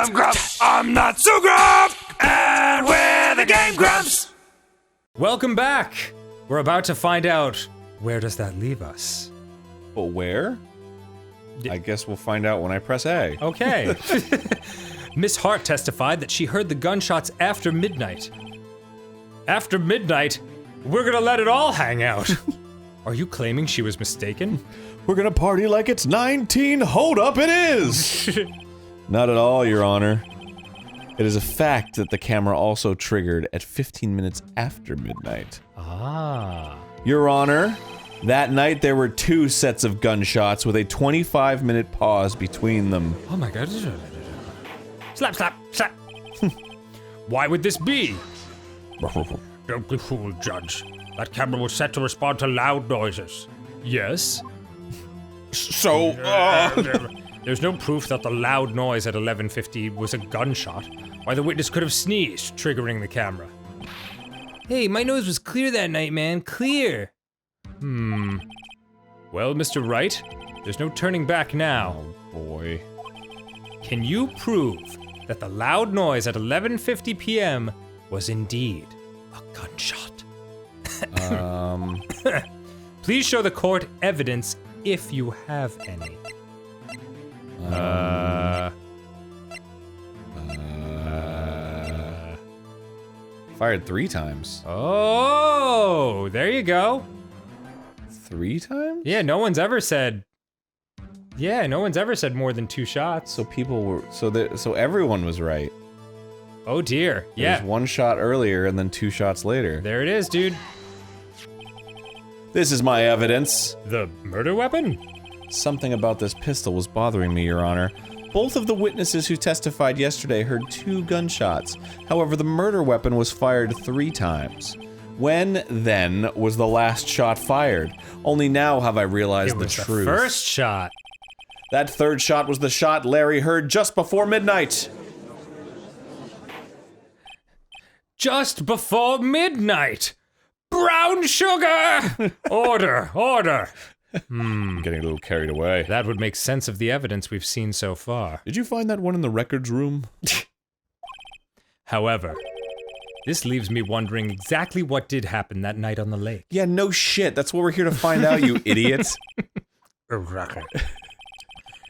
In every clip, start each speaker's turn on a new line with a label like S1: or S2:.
S1: I'm Grumps. I'm not so Grump. And we're the Game Grumps.
S2: Welcome back. We're about to find out, where does that leave us?
S3: Well, where? I guess we'll find out when I press A.
S2: Okay. Miss Hart testified that she heard the gunshots after midnight. After midnight? We're gonna let it all hang out. Are you claiming she was mistaken?
S3: We're gonna party like it's 19. Hold up, it is! Not at all, Your Honor. It is a fact that the camera also triggered at 15 minutes after midnight.
S2: Ah.
S3: Your Honor, that night there were 2 sets of gunshots with a 25-minute pause between them.
S2: Oh my god. Slap, slap, slap. Why would this be? Don't be fooled, Judge. That camera was set to respond to loud noises. Yes?
S3: So,
S2: There's no proof that the loud noise at 11:50 was a gunshot. Why, the witness could have sneezed, triggering the camera. Hey, my nose was clear that night, man. Clear. Well, Mr. Wright, there's no turning back now.
S3: Oh boy.
S2: Can you prove that the loud noise at 11:50 p.m. was indeed a gunshot? Please show the court evidence if you have any.
S3: Fired 3 times.
S2: Oh, there you go.
S3: 3 times?
S2: Yeah, no one's ever said. Yeah, no one's ever said more than 2 shots.
S3: So people were, so everyone was right.
S2: Oh dear.
S3: There
S2: Yeah.
S3: was 1 shot earlier and then 2 shots later.
S2: There it is, dude.
S3: This is my evidence.
S2: The murder weapon?
S3: Something about this pistol was bothering me, Your Honor. Both of the witnesses who testified yesterday heard 2 gunshots. However, the murder weapon was fired 3 times. When, then, was the last shot fired? Only now have I realized
S2: It was
S3: the truth.
S2: the first shot.
S3: That 3rd shot was the shot Larry heard just before midnight.
S2: Just before midnight. Brown sugar! Order, order.
S3: I'm getting a little carried away.
S2: That would make sense of the evidence we've seen so far.
S3: Did you find that one in the records room?
S2: However, this leaves me wondering exactly what did happen that night on the lake.
S3: Yeah, no shit. That's what we're here to find out, you idiots.
S2: Exactly.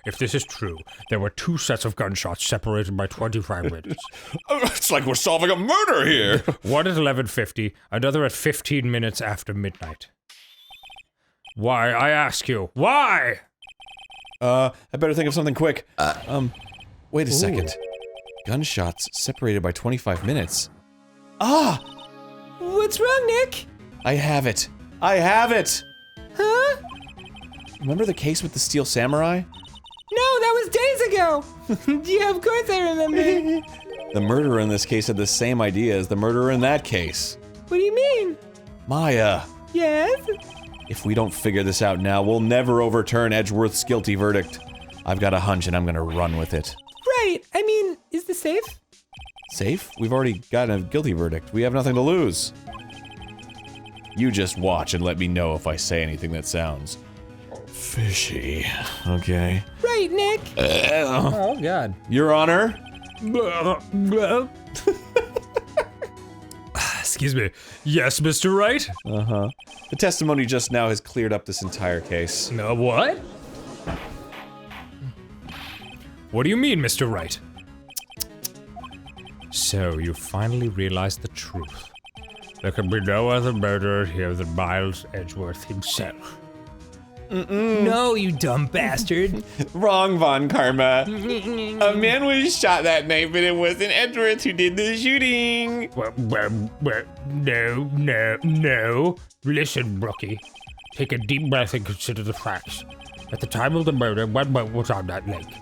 S2: If this is true, there were 2 sets of gunshots separated by 25 minutes.
S3: It's like we're solving a murder here.
S2: One at 11:50, another at 15 minutes after midnight. Why, I ask you, why?
S3: I better think of something quick. Wait a second. Gunshots separated by 25 minutes. Ah!
S2: What's wrong, Nick?
S3: I have it. I have it!
S2: Huh?
S3: Remember the case with the Steel Samurai?
S2: No, that was days ago. Yeah, of course I remember.
S3: The murderer in this case had the same idea as the murderer in that case.
S2: What do you mean?
S3: Maya,
S2: Yes?
S3: if we don't figure this out now, we'll never overturn Edgeworth's guilty verdict. I've got a hunch and I'm gonna run with it.
S2: Right, I mean, is this safe?
S3: Safe? We've already got a guilty verdict. We have nothing to lose. You just watch and let me know if I say anything that sounds fishy. Okay.
S2: Right, Nick. Oh, God.
S3: Your Honor?
S2: Excuse me. Yes, Mr. Wright?
S3: Uh-huh. The testimony just now has cleared up this entire case.
S2: No, what? What do you mean, Mr. Wright? So, you finally realized the truth. There can be no other murderer here than Miles Edgeworth himself. No, you dumb bastard.
S3: Wrong, Von Karma. A man was shot that night, but it wasn't Edgeworth who did the shooting.
S2: No. Listen, rookie. Take a deep breath and consider the facts. At the time of the murder, 1 boat was on that lake.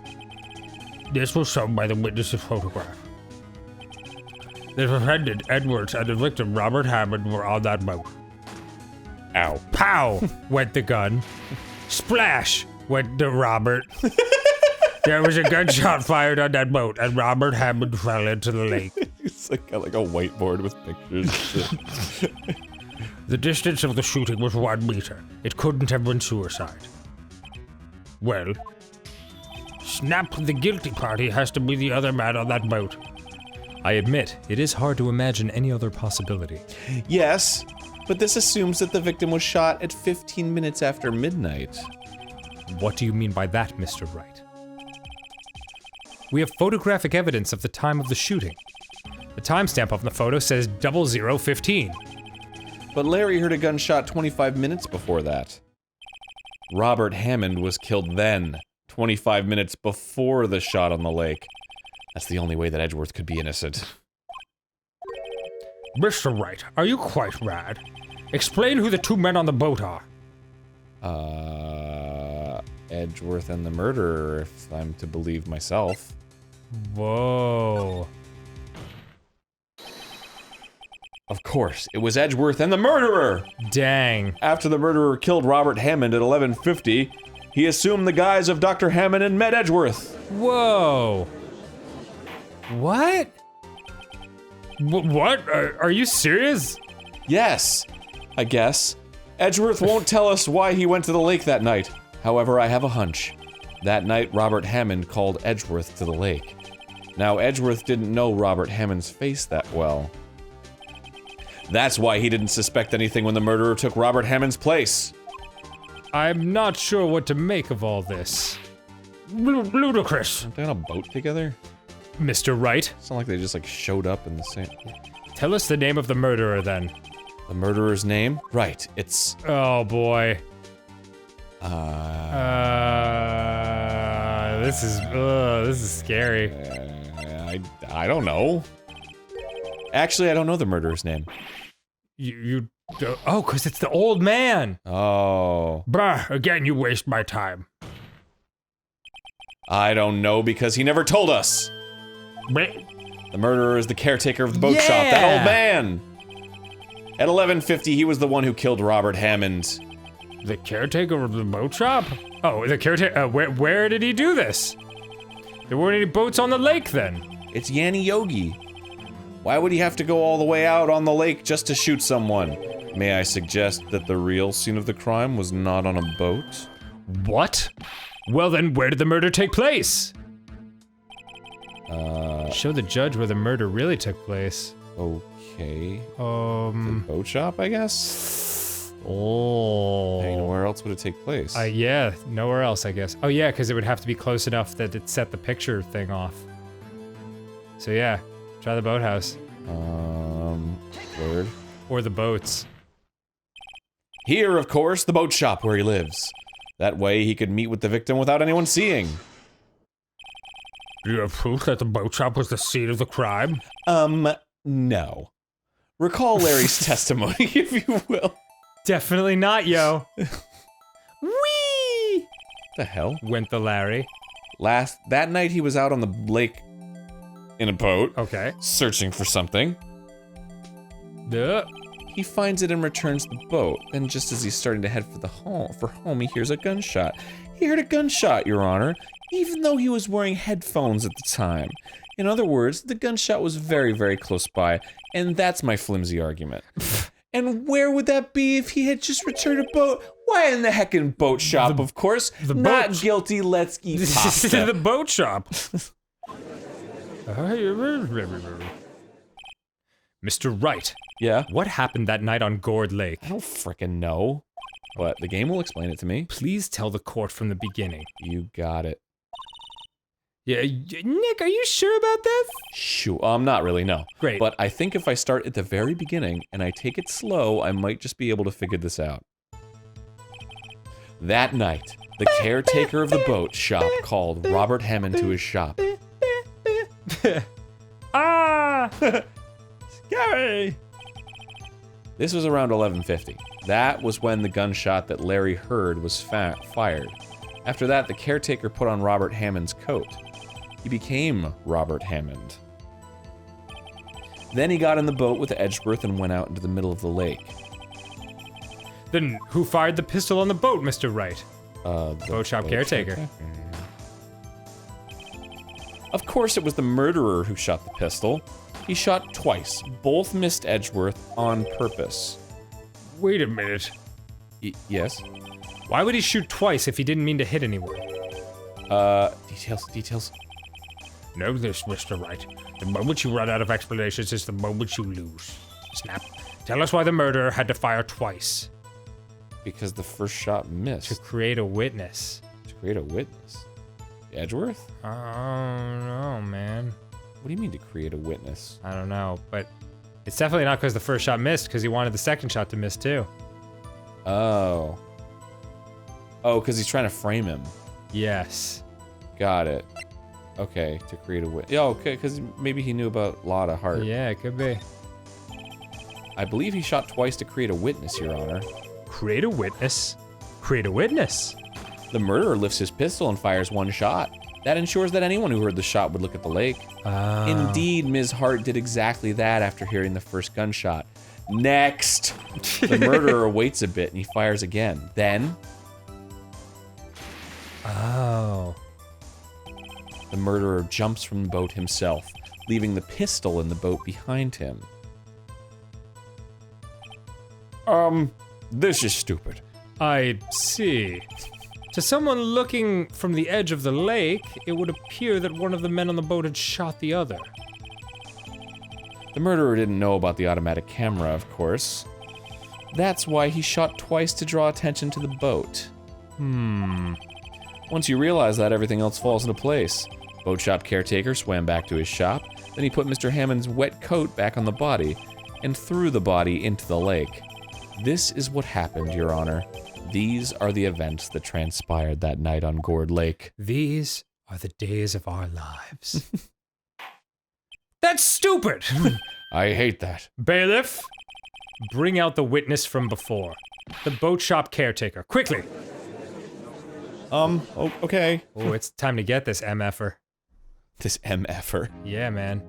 S2: This was shown by the witness's photograph. The defendant, Edwards, and the victim, Robert Hammond, were on that boat.
S3: Ow.
S2: Pow! Went the gun. Splash! Went the Robert. There was a gunshot fired on that boat, and Robert Hammond fell into the lake.
S3: It's like got like a whiteboard with pictures.
S2: The distance of the shooting was 1 meter. It couldn't have been suicide. Well, snap, the guilty party has to be the other man on that boat.
S4: I admit, it is hard to imagine any other possibility.
S3: Yes, but this assumes that the victim was shot at 15 minutes after midnight.
S4: What do you mean by that, Mr. Wright? We have photographic evidence of the time of the shooting. The timestamp on the photo says 00:15.
S3: But Larry heard a gunshot 25 minutes before that. Robert Hammond was killed then, 25 minutes before the shot on the lake. That's the only way that Edgeworth could be innocent.
S2: Mr. Wright, are you quite mad? Explain who the two men on the boat are.
S3: Edgeworth and the murderer, if I'm to believe myself.
S2: Whoa.
S3: Of course, it was Edgeworth and the murderer!
S2: Dang.
S3: After the murderer killed Robert Hammond at 11:50, he assumed the guise of Dr. Hammond and met Edgeworth.
S2: Whoa. What? What? Are you serious?
S3: Yes, I guess. Edgeworth won't tell us why he went to the lake that night. However, I have a hunch. That night, Robert Hammond called Edgeworth to the lake. Now, Edgeworth didn't know Robert Hammond's face that well. That's why he didn't suspect anything when the murderer took Robert Hammond's place.
S2: I'm not sure what to make of all this. Ludicrous.
S3: Aren't they on a boat together?
S2: Mr. Wright,
S3: It's not like they just like showed up in the same...
S2: tell us the name of the murderer then.
S3: The murderer's name? Right, it's...
S2: Oh boy. This is scary.
S3: I don't know. Actually, I don't know the murderer's name.
S2: Oh, cause it's the old man.
S3: Oh.
S2: Bah, again you waste my time.
S3: I don't know because he never told us. The murderer is the caretaker of the boat shop, that old man! At 11:50, he was the one who killed Robert Hammond.
S2: The caretaker of the boat shop? Oh, the caretaker, where did he do this? There weren't any boats on the lake then.
S3: It's Yanni Yogi. Why would he have to go all the way out on the lake just to shoot someone? May I suggest that the real scene of the crime was not on a boat?
S2: What? Well then, where did the murder take place? Show the judge where the murder really took place.
S3: Okay. The boat shop, I guess?
S2: Oh.
S3: I mean, where else would it take place?
S2: Yeah, nowhere else, I guess. Oh yeah, because it would have to be close enough that it set the picture thing off. So yeah, try the boathouse.
S3: Word.
S2: Or the boats.
S3: Here, of course, the boat shop where he lives. That way he could meet with the victim without anyone seeing.
S2: Do you have proof that the boat shop was the scene of the crime?
S3: No. Recall Larry's testimony, if you will.
S2: Definitely not, yo. Whee!
S3: The hell?
S2: Went the Larry.
S3: That night he was out on the lake in a boat,
S2: Okay.
S3: searching for something.
S2: Duh.
S3: He finds it and returns the boat. Then just as he's starting to head for home, he hears a gunshot. He heard a gunshot, Your Honor, even though he was wearing headphones at the time. In other words, the gunshot was very, very close by, and that's my flimsy argument. And where would that be if he had just returned a boat? Why in the heckin' boat shop, of course? Not guilty, let's eat pasta.
S2: The boat shop. Mr. Wright.
S3: Yeah?
S2: What happened that night on Gourd Lake?
S3: I don't frickin' know. But the game will explain it to me.
S2: Please tell the court from the beginning.
S3: You got it.
S2: Yeah, Nick, are you sure about this?
S3: Sure, not really, no.
S2: Great.
S3: But I think if I start at the very beginning and I take it slow, I might just be able to figure this out. That night, the caretaker of the boat shop called Robert Hammond to his shop.
S2: Ah!
S3: Scary! This was around 11:50. That was when the gunshot that Larry heard was fired. After that, the caretaker put on Robert Hammond's coat. He became Robert Hammond. Then he got in the boat with Edgeworth and went out into the middle of the lake.
S2: Then who fired the pistol on the boat, Mr. Wright?
S3: The
S2: Boat shop caretaker.
S3: Of course it was the murderer who shot the pistol. He shot twice. Both missed Edgeworth on purpose.
S2: Wait a minute.
S3: Yes?
S2: Why would he shoot twice if he didn't mean to hit anyone?
S3: Details.
S2: Know this, Mr. Wright. The moment you run out of explanations is the moment you lose. Snap. Tell us why the murderer had to fire twice.
S3: Because the first shot missed.
S2: To create a witness.
S3: To create a witness? Edgeworth?
S2: Oh, no, man.
S3: What do you mean to create a witness?
S2: I don't know, but it's definitely not because the first shot missed, because he wanted the second shot to miss too.
S3: Oh. Oh, because he's trying to frame him.
S2: Yes.
S3: Got it. Okay, to create a witness. Yeah, okay, because maybe he knew about Law to Heart.
S2: Yeah, it could be.
S3: I believe he shot twice to create a witness, Your Honor.
S2: Create a witness? Create a witness?
S3: The murderer lifts his pistol and fires one shot. That ensures that anyone who heard the shot would look at the lake. Indeed, Ms. Hart did exactly that after hearing the first gunshot. Next! The murderer waits a bit and he fires again. Then...
S2: Oh.
S3: The murderer jumps from the boat himself, leaving the pistol in the boat behind him. This is stupid.
S2: I see. To someone looking from the edge of the lake, it would appear that one of the men on the boat had shot the other.
S3: The murderer didn't know about the automatic camera, of course. That's why he shot twice to draw attention to the boat. Once you realize that, everything else falls into place. Boat shop caretaker swam back to his shop, then he put Mr. Hammond's wet coat back on the body, and threw the body into the lake. This is what happened, Your Honor. These are the events that transpired that night on Gourd Lake.
S2: These are the days of our lives. That's stupid!
S3: I hate that.
S2: Bailiff, bring out the witness from before. The boat shop caretaker, quickly!
S3: Okay.
S2: Oh, it's time to get this MFer.
S3: This MFer.
S2: Yeah, man.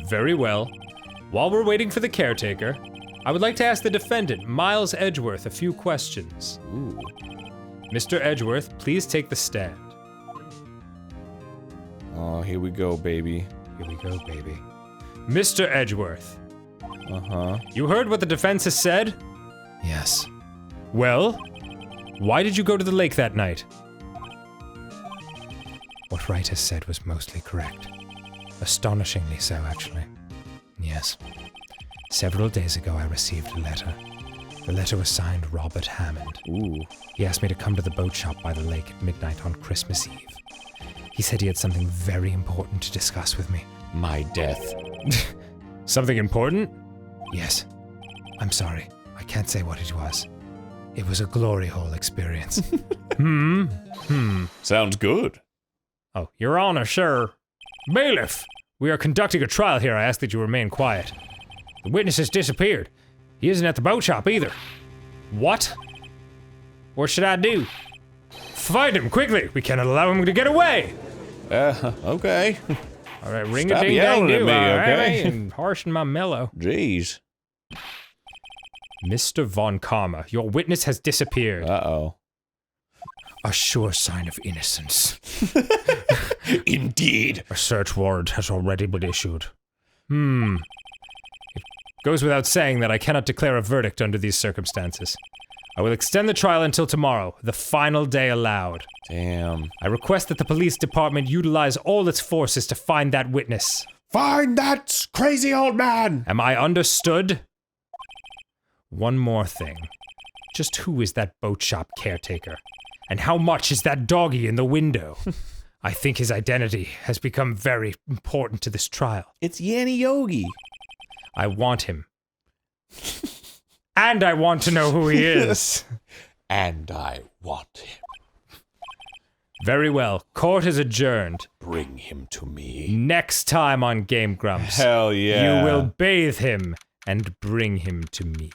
S2: Very well. While we're waiting for the caretaker, I would like to ask the defendant, Miles Edgeworth, a few questions.
S3: Ooh.
S2: Mr. Edgeworth, please take the stand.
S3: Oh, here we go, baby.
S2: Here we go, baby. Mr. Edgeworth.
S3: Uh-huh.
S2: You heard what the defense has said?
S4: Yes.
S2: Well, why did you go to the lake that night?
S4: What Wright has said was mostly correct. Astonishingly so, actually. Yes. Several days ago, I received a letter. The letter was signed Robert Hammond.
S3: Ooh.
S4: He asked me to come to the boat shop by the lake at midnight on Christmas Eve. He said he had something very important to discuss with me.
S3: My death.
S2: Something important?
S4: Yes. I'm sorry. I can't say what it was. It was a glory hole experience.
S3: Sounds good.
S2: Oh, Your Honor, sir. Bailiff, we are conducting a trial here. I ask that you remain quiet. The witness has disappeared. He isn't at the boat shop either. What? What should I do? Find him, quickly! We cannot allow him to get away!
S3: Okay.
S2: Alright, ring
S3: Stop
S2: a ding
S3: yelling
S2: dang
S3: at
S2: do,
S3: me,
S2: alright?
S3: okay?
S2: And harshen my mellow.
S3: Jeez.
S2: Mr. Von Karma, your witness has disappeared.
S3: Uh-oh.
S4: A sure sign of innocence.
S3: Indeed.
S2: A search warrant has already been issued. It goes without saying that I cannot declare a verdict under these circumstances. I will extend the trial until tomorrow, the final day allowed.
S3: Damn.
S2: I request that the police department utilize all its forces to find that witness.
S3: Find that crazy old man!
S2: Am I understood? One more thing. Just who is that boat shop caretaker? And how much is that doggy in the window? I think his identity has become very important to this trial.
S3: It's Yanni Yogi.
S2: I want him. And I want to know who he is.
S3: And I want him.
S2: Very well. Court is adjourned.
S3: Bring him to me.
S2: Next time on GameGrumps,
S3: Hell yeah.
S2: you will bathe him and bring him to me.